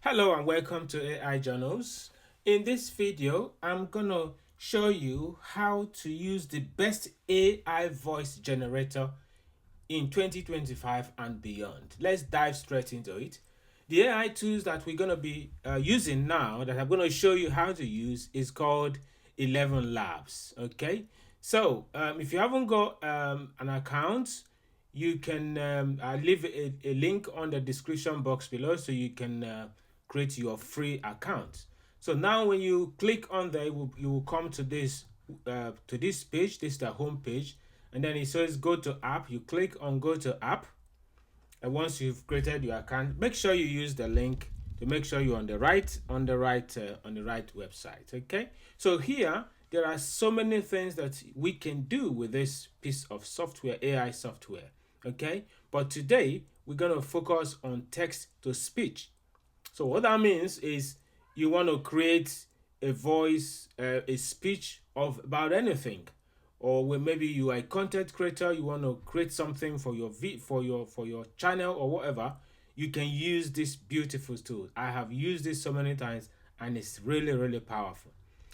Hello and welcome to AI Journals. In this video, I'm gonna show you how to use the best AI voice generator in 2025 and beyond. Let's dive straight into it. The AI tools that we're gonna be using now, that I'm gonna show you how to use, is called ElevenLabs. Okay, so if you haven't got an account, you can I'll leave a link on the description box below so you can create your free account. So now when you click on there, you will come to this page. This is the home page, and then it says go to app. You click on go to app, and once you've created your account, make sure you use the link to make sure you're on the right website. Okay, so here there are so many things that we can do with this piece of software, AI software. Okay, but today we're going to focus on text to speech. So what that means is you want to create a voice, a speech of about anything, or when maybe you are a content creator, you want to create something for your for your channel or whatever. You can use this beautiful tool. I have used this so many times, and it's really powerful.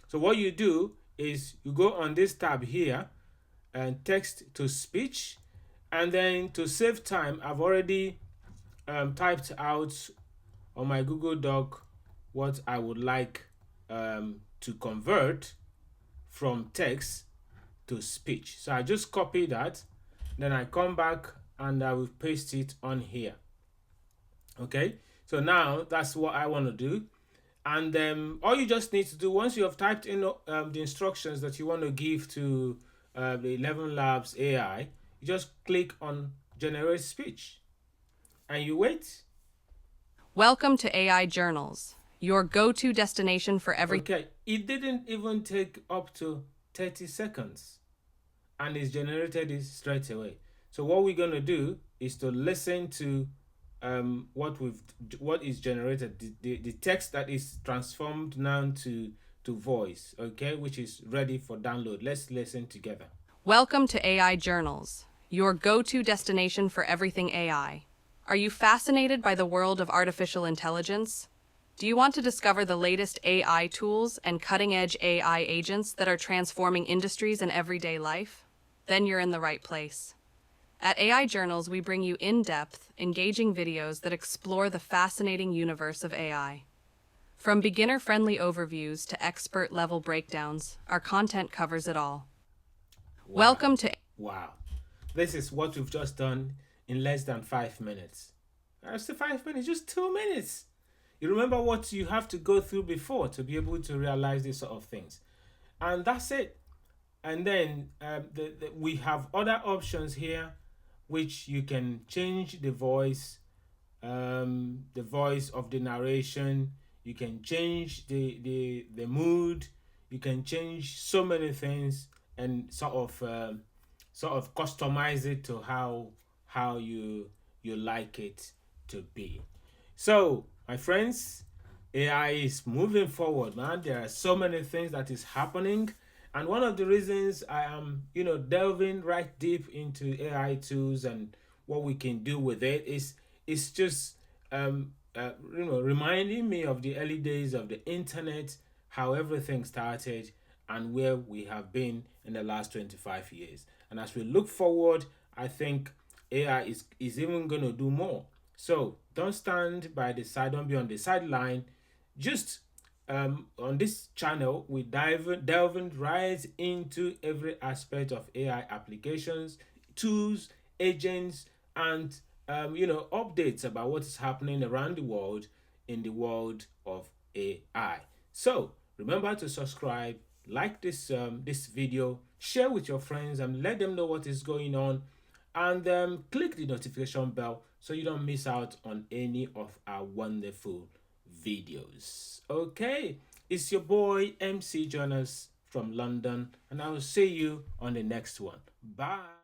So what you do is you go on this tab here, and text to speech, and then to save time, I've already typed out on my Google Doc what I would like to convert from text to speech. So I just copy that, then I come back and I will paste it on here. Okay, so now that's what I want to do. And all you just need to do, once you have typed in the instructions that you want to give to the ElevenLabs AI, you just click on generate speech and you wait. Welcome to AI Journals, your go-to destination for every... Okay, it didn't even take up to 30 seconds and it's generated it straight away. So what we're going to do is to listen to what is generated, the text that is transformed now to voice, okay, which is ready for download. Let's listen together. Welcome to AI Journals, your go-to destination for everything AI. Are you fascinated by the world of artificial intelligence? Do you want to discover the latest AI tools and cutting-edge AI agents that are transforming industries and everyday life? Then you're in the right place. At AI Journals, we bring you in-depth, engaging videos that explore the fascinating universe of AI. From beginner-friendly overviews to expert-level breakdowns, our content covers it all. Wow. Welcome to... Wow. This is what we've just done in less than 5 minutes. After 5 minutes, just 2 minutes. You remember what you have to go through before to be able to realize these sort of things. And that's it. And then we have other options here, which you can change the voice of the narration. You can change the mood. You can change so many things and sort of customize it to how you like it to be. So my friends, AI is moving forward, man. There are so many things that is happening, and one of the reasons I am delving right deep into AI tools and what we can do with it is just reminding me of the early days of the internet, how everything started and where we have been in the last 25 years. And as we look forward, I think AI is even going to do more. So don't stand by the side, don't be on the sideline. Just on this channel, we delving right into every aspect of AI applications, tools, agents, and updates about what is happening around the world in the world of AI. So remember to subscribe, like this video, share with your friends, and let them know what is going on, and click the notification bell so you don't miss out on any of our wonderful videos. Okay, it's your boy MC Jonas from London, and I will see you on the next one. Bye.